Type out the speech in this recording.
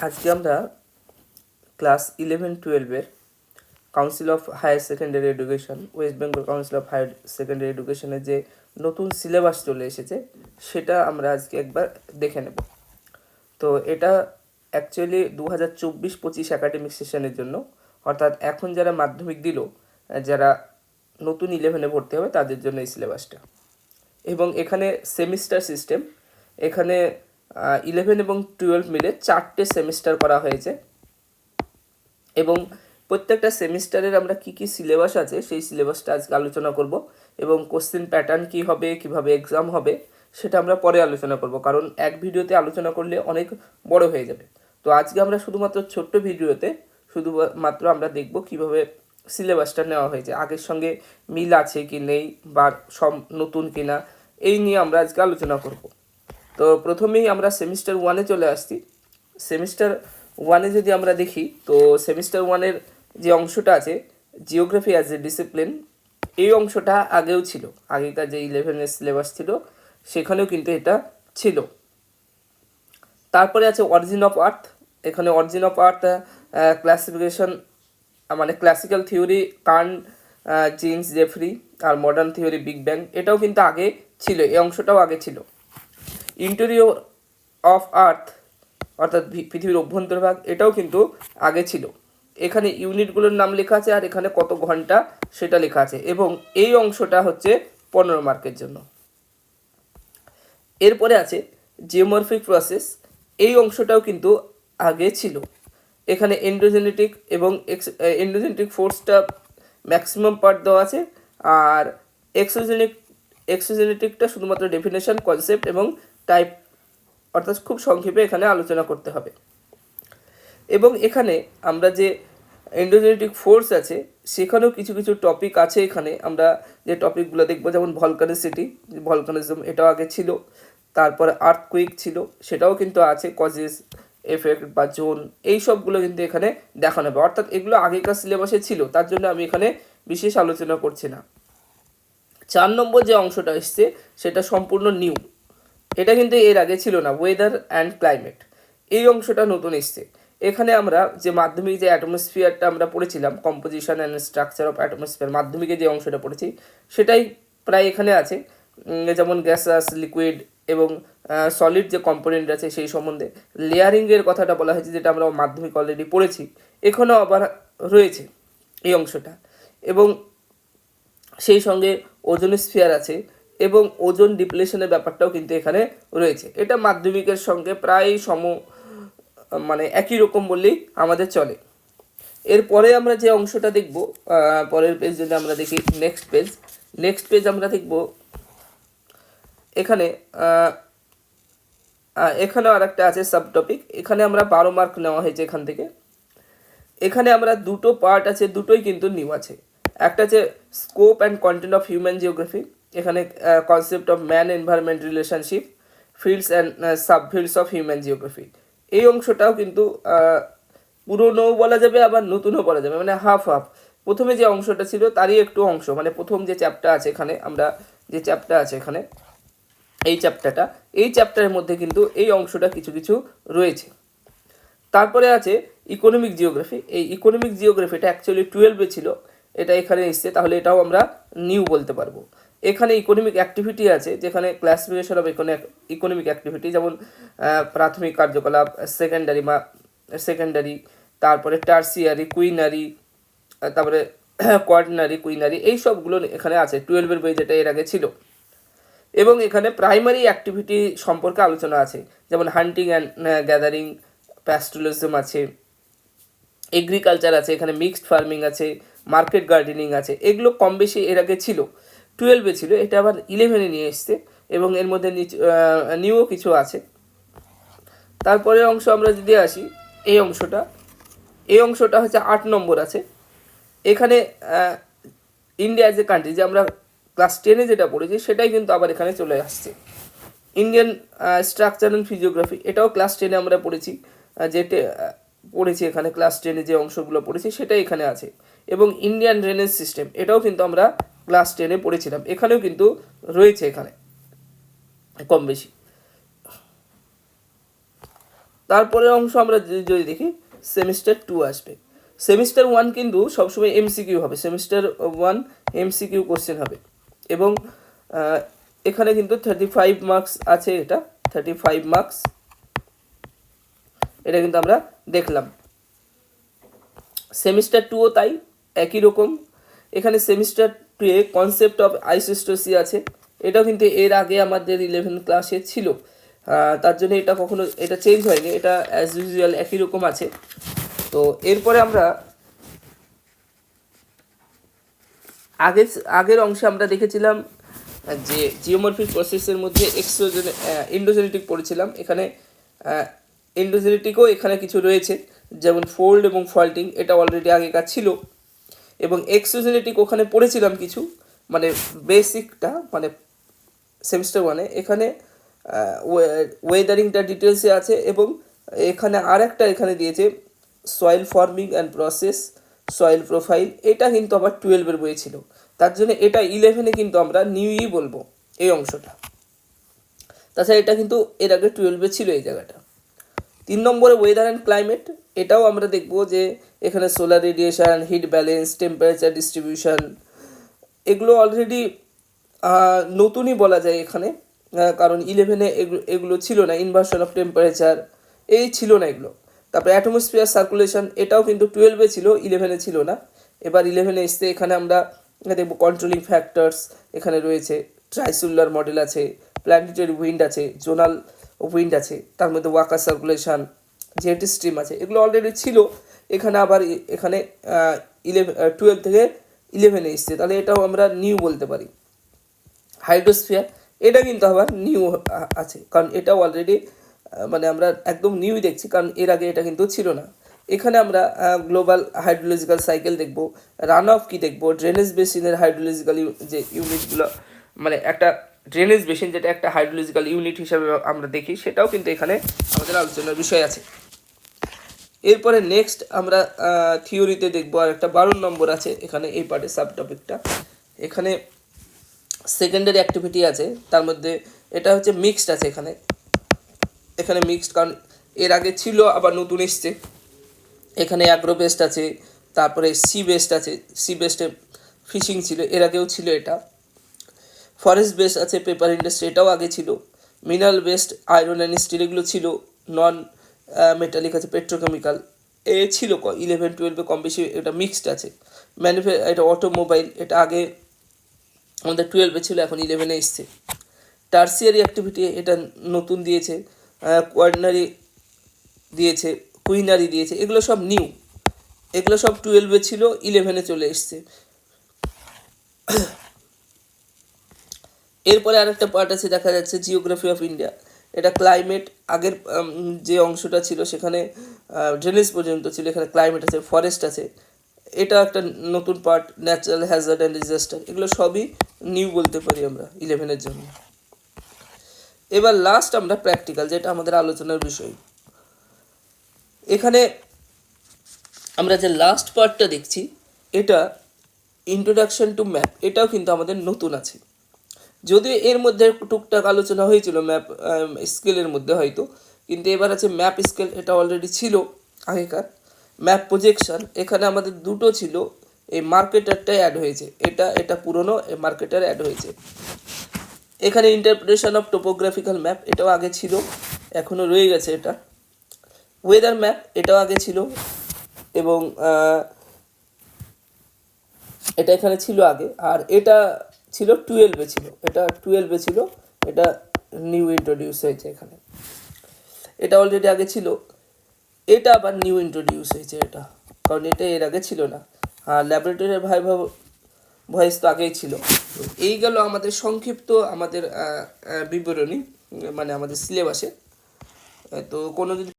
আজকে আমরা class 11-12 council of higher secondary education, West Bengal council of higher secondary এডুকেশনের যে নতুন সিলেবাস চলে এসেছে সেটা আমরা আজকে একবার দেখে নেব। তো এটা অ্যাকচুয়ালি 2024-25 একাডেমিক সেশনের জন্য, অর্থাৎ এখন যারা মাধ্যমিক দিল, যারা নতুন 11-এ ভর্তি হবে তাদের জন্য এই সিলেবাসটা। এবং এখানে সেমিস্টার সিস্টেম, এখানে 11 এবং 12 মিলে 4টে সেমিস্টার করা হয়েছে এবং প্রত্যেকটা সেমিস্টারের আমরা কি কি সিলেবাস আছে সেই সিলেবাসটা আজকে আলোচনা করব এবং কোশ্চেন প্যাটার্ন কি হবে, কিভাবে এক্সাম হবে সেটা আমরা পরে আলোচনা করব, কারণ এক ভিডিওতে আলোচনা করলে অনেক বড় হয়ে যাবে। তো আজকে আমরা শুধুমাত্র ছোট্ট ভিডিওতে শুধুমাত্র আমরা দেখব কিভাবে সিলেবাসটা নেওয়া হয়েছে, আগের সঙ্গে মিল আছে কি নেই বা সব নতুন কিনা, এই নিয়ে আমরা আজকে আলোচনা করব। তো প্রথমেই আমরা সেমিস্টার 1-এ চলে আসছি। সেমিস্টার 1-এ যদি আমরা দেখি, তো সেমিস্টার 1-এর যে অংশটা আছে জিওগ্রাফি অ্যাজ এ ডিসিপ্লিন, এই অংশটা আগেও ছিল, আগেকার যে 11-এর সিলেবাস ছিল সেখানেও কিন্তু এটা ছিল। তারপরে আছে অরিজিন অফ আর্থ, এখানে অরিজিন অফ আর্থ ক্লাসিফিকেশন মানে classical theory Karn, jeans, Jeffrey আর মডার্ন থিওরি বিগ ব্যাং, এটাও কিন্তু আগে ছিল, এই অংশটাও আগে ছিল। ইন্টেরিয়র অফ আর্থ অর্থাৎ পৃথিবীর অভ্যন্তরভাগ, এটাও কিন্তু আগে ছিল। এখানে ইউনিটগুলোর নাম লেখা আছে আর এখানে কত ঘন্টা সেটা লেখা আছে, এবং এই অংশটা হচ্ছে 15 মার্কের জন্য। এরপরে আছে জিওমরফিক প্রসেস, এই অংশটাও কিন্তু আগে ছিল। এখানে এন্ডোজেনেটিক এবং এন্ডোজেনেটিক ফোর্সটা ম্যাক্সিমাম পার্ট দেওয়া আছে, আর এক্সোজেনেটিকটা শুধুমাত্র ডেফিনেশন, কনসেপ্ট এবং টাইপ, অর্থাৎ খুব সংক্ষেপে এখানে আলোচনা করতে হবে। এবং এখানে আমরা যে এন্ডোজেনেটিক ফোর্স আছে সেখানেও কিছু কিছু টপিক আছে, এখানে আমরা যে টপিকগুলো দেখবো, যেমন ভলকানিসিটি, ভলকানিজম, এটাও আগে ছিল। তারপরে আর্থকুইক ছিল, সেটাও কিন্তু আছে, কজেস, এফেক্ট বা জোন, এই সবগুলো কিন্তু এখানে দেখানো হবে, অর্থাৎ এগুলো আগেকার সিলেবাসে ছিল, তার জন্য আমি এখানে বিশেষ আলোচনা করছি না। 4 নম্বর যে অংশটা এসছে সেটা সম্পূর্ণ নিউ, এটা কিন্তু এর আগে ছিল না, ওয়েদার অ্যান্ড ক্লাইমেট, এই অংশটা নতুন এসছে। এখানে আমরা যে মাধ্যমিক যে অ্যাটমসফিয়ারটা আমরা পড়েছিলাম, composition and structure of atmosphere, মাধ্যমিকে যে অংশটা পড়েছি সেটাই প্রায় এখানে আছে, যেমন গ্যাসাস, লিকুইড এবং সলিড যে কম্পোনেন্ট আছে সেই সম্বন্ধে। লেয়ারিংয়ের কথাটা বলা হয়েছে, যেটা আমরা মাধ্যমিক অলরেডি পড়েছি, এখানেও আবার রয়েছে এই অংশটা। এবং সেই সঙ্গে ওজোনস্ফিয়ার আছে এবং ওজোন ডিপ্লেশনের ব্যাপারটাও কিন্তু এখানে রয়েছে। এটা মাধ্যমিকের সঙ্গে প্রায় মানে একই রকম বললেই আমাদের চলে। এরপরে আমরা যে অংশটা দেখব, পরের পেজ যদি আমরা দেখি, নেক্সট পেজ আমরা দেখব, এখানে এখানেও আর একটা আছে সাব টপিক, এখানে আমরা 12 মার্ক নেওয়া হয়েছে এখান থেকে। এখানে আমরা দুটো পার্ট আছে, দুটোই কিন্তু নিউ আছে। একটা আছে scope and content of human geography, এখানে concept of man environment relationship, fields and subfields of human geography, এই অংশটাও কিন্তু পুরোনোও বলা যাবে আবার নতুনও বলা যাবে, মানে হাফ হাফ। প্রথমে যে অংশটা ছিল তারই একটু অংশ, মানে প্রথম যে চ্যাপ্টার আছে এখানে, আমরা যে চ্যাপ্টার আছে এখানে, এই চ্যাপ্টারের মধ্যে কিন্তু এই অংশটা কিছু কিছু রয়েছে। তারপরে আছে ইকোনমিক জিওগ্রাফি, এই ইকোনমিক জিওগ্রাফিটা অ্যাকচুয়ালি 12-এ ছিল, এটা এখানে এসছে, তাহলে এটাও আমরা নিউ বলতে পারবো। এখানে ইকোনমিক অ্যাক্টিভিটি আছে, যেখানে ক্লাসিফিকেশন অফ ইকোনমিক অ্যাক্টিভিটি, যেমন প্রাথমিক কার্যকলাপ, সেকেন্ডারি, তারপরে টার্সিয়ারি, কুইনারি, তারপরে কোয়ার্ডিনারি, কুইনারি, এই সবগুলো এখানে আছে 12-এর বই, যেটা এর আগে ছিল। এবং এখানে প্রাইমারি অ্যাক্টিভিটি সম্পর্কে আলোচনা আছে, যেমন হান্টিং অ্যান্ড গ্যাদারিং, প্যাস্টোরালিজম আছে, এগ্রিকালচার আছে, এখানে মিক্সড ফার্মিং আছে, মার্কেট গার্ডেনিং আছে, এগুলো কম বেশি এর আগে ছিল, 12-এ ছিল, এটা আবার 11-এ নিয়ে এসছে এবং এর মধ্যে নিউও কিছু আছে। তারপরের অংশ আমরা যদি আসি, এই অংশটা হচ্ছে 8 নম্বর আছে। এখানে ইন্ডিয়া এজ এ কান্ট্রি, যে আমরা ক্লাস 10-এ যেটা পড়েছি সেটাই কিন্তু আবার এখানে চলে আসছে। ইন্ডিয়ান স্ট্রাকচার অ্যান্ড ফিজিওগ্রাফি, এটাও ক্লাস 10-এ আমরা পড়েছি, পড়েছি এখানে ক্লাস 10-এ যে অংশগুলো পড়েছি সেটাই এখানে আছে। এবং ইন্ডিয়ান ড্রেনেজ সিস্টেম, এটাও কিন্তু আমরা ক্লাস 10-এ পড়েছিলাম, এখানেও কিন্তু রয়েছে এখানে কম বেশি। তারপরের অংশ আমরা যদি দেখি সেমিস্টার 2 আসবে। সেমিস্টার 1 কিন্তু সবসময় এমসিকিউ হবে, সেমিস্টার 1 এমসিকিউ কোশ্চেন হবে এবং এখানে কিন্তু 35 মার্কস আছে, এটা 35 মার্কস, এটা কিন্তু আমরা দেখলাম। সেমিস্টার 2ও তাই একই রকম। এখানে সেমিস্টার 2 এ কনসেপ্ট অফ আইসোস্টোসি আছে, এটাও কিন্তু এর আগে আমাদের 11 ক্লাসে ছিল, তার জন্য এটা কখনো এটা চেঞ্জ হয়নি, এটা অ্যাজ ইউজুয়াল একই রকম আছে। তো এরপরে আমরা আগের অংশে আমরা দেখেছিলাম যে জিওমরফিক প্রসেসের মধ্যে এন্ডোজেনেটিক পড়েছিলাম। এখানে এন্ডোজেনেটিকও এখানে কিছু রয়েছে, যেমন ফোল্ড এবং ফল্টিং, এটা অলরেডি আগেকার ছিল। এবং এক্সোজেনেটিক ওখানে পড়েছিলাম কিছু, মানে বেসিকটা, মানে সেমিস্টার 1-এ। এখানে ওয়েদারিংটা ডিটেলসে আছে এবং এখানে আরেকটা এখানে দিয়েছে soil forming and process, soil profile, এটা কিন্তু আবার 12-এর বইয়ে ছিল, তার জন্য এটা 11-এ কিন্তু আমরা নিউই বলবো এই অংশটা। তাছাড়া এটা কিন্তু এর আগে 12-এ ছিল এই জায়গাটা। 3 নম্বরে ওয়েদার অ্যান্ড ক্লাইমেট, এটাও আমরা দেখবো যে এখানে solar radiation, heat balance, temperature distribution, এগুলো অলরেডি নতুনই বলা যায় এখানে, কারণ 11-এ এগুলো ছিল না। ইনভার্সন অফ টেম্পারেচার এই ছিল না এগুলো। তারপরে অ্যাটমসফিয়ার সার্কুলেশন, এটাও কিন্তু 12-এ ছিল, 11-এ ছিল না। এবার 11-এ এসছে। এখানে আমরা দেখব কন্ট্রোলিং ফ্যাক্টরস এখানে রয়েছে, ট্রাইসোলার মডেল আছে, প্ল্যানেটারি উইন্ড আছে, জোনাল উইন্ড আছে, তার মধ্যে ওয়াকার সার্কুলেশন, জেট স্ট্রিম আছে, এগুলো অলরেডি ছিল। এখানে আবার এখানে 12 থেকে 11-এ এসছে, তাহলে এটাও আমরা নিউ বলতে পারি। হাইড্রোস্ফিয়ার, এটা কিন্তু আবার নিউ আছে, কারণ এটাও অলরেডি মানে আমরা একদম নিউই দেখছি, কারণ এর আগে এটা কিন্তু ছিল না। এখানে আমরা গ্লোবাল হাইড্রোলজিক্যাল সাইকেল দেখব, রান অফ কী দেখব, ড্রেনেজ বেসিনের হাইড্রোলজিক্যাল যে ইউনিটগুলো, মানে একটা ড্রেনেজ বেসিন যেটা একটা হাইড্রোলজিক্যাল ইউনিট হিসাবে আমরা দেখি, সেটাও কিন্তু এখানে আমাদের আলোচনার বিষয় আছে। এরপরে নেক্সট আমরা থিওরিতে দেখব, আর একটা 12 নম্বর আছে এখানে এই পার্টের সাব টপিকটা। এখানে সেকেন্ডারি অ্যাক্টিভিটি আছে, তার মধ্যে এটা হচ্ছে মিক্সড আছে এখানে মিক্সড, কারণ এর আগে ছিল আবার নতুন এসছে। এখানে অ্যাগ্রো বেসড আছে, তারপরে সি বেসড আছে, সি বেসডে ফিশিং ছিল, এর আগেও ছিল এটা। ফরেস্ট বেসড আছে, পেপার ইন্ডাস্ট্রি, এটাও আগে ছিল। Mineral based, iron and steel, এগুলো ছিল। নন মেটালিক আছে, পেট্রোকেমিক্যাল ছিল 11-12-এ কম বেশি, এটা মিক্সড আছে। এটা অটোমোবাইল, এটা আগে আমাদের 12-এ ছিল, এখন 11-এ এসছে। টার্সিয়ারি অ্যাক্টিভিটি, এটা নতুন দিয়েছে। কোয়ার্ডিনারি দিয়েছে, কুইনারি দিয়েছে, এগুলো সব নিউ, এগুলো সব 12-এ ছিল, 11-এ চলে এসছে। এরপরে আরেকটা পার্ট আছে দেখা যাচ্ছে জিওগ্রাফি অফ ইন্ডিয়া, এটা ক্লাইমেট, আগের যে অংশটা ছিল সেখানে ড্রেনেজ পর্যন্ত ছিল, এখানে ক্লাইমেট আছে, ফরেস্ট আছে, এটা একটা নতুন part. Natural Hazard and disaster, এগুলো সবই নিউ বলতে পারি আমরা 11-এর জন্য। এবার লাস্ট আমরা প্র্যাকটিক্যাল, যেটা আমাদের আলোচনার বিষয়। এখানে আমরা যে লাস্ট পার্টটা দেখছি, এটা ইন্ট্রোডাকশন টু ম্যাপ, এটাও কিন্তু আমাদের নতুন আছে, যদিও এর মধ্যে টুকটাক আলোচনা হয়েছিল ম্যাপ স্কেলের মধ্যে হয়তো, কিন্তু এবার আছে ম্যাপ স্কেল, এটা অলরেডি ছিল আগেকার। ম্যাপ প্রজেকশন, এখানে আমাদের দুটো ছিল, এই মার্কেটারটাই অ্যাড হয়েছে, এটা পুরনো, এই মার্কেটার অ্যাড হয়েছে। এখানে ইন্টারপ্রিটেশন অফ টোপোগ্রাফিক্যাল ম্যাপ, এটাও আগে ছিল, এখনও রয়ে গেছে এটা। ওয়েদার ম্যাপ, এটাও আগে ছিল এবং এটা এখানে ছিল আগে, আর এটা ছিল 12-এ ছিল, এটা 12-এ ছিল, এটা নিউ ইন্ট্রোডিউস হয়েছে এখানে। এটা অলরেডি আগে ছিল, এটা আবার নিউ ইন্ট্রোডিউস হয়েছে এটা, কারণ এটা এর আগে ছিল না। আর ল্যাবরেটরির ভয়েস তো আগেই ছিল। এই গেল আমাদের সংক্ষিপ্ত আমাদের বিবরণী, মানে আমাদের সিলেবাসে। তো কোনো যদি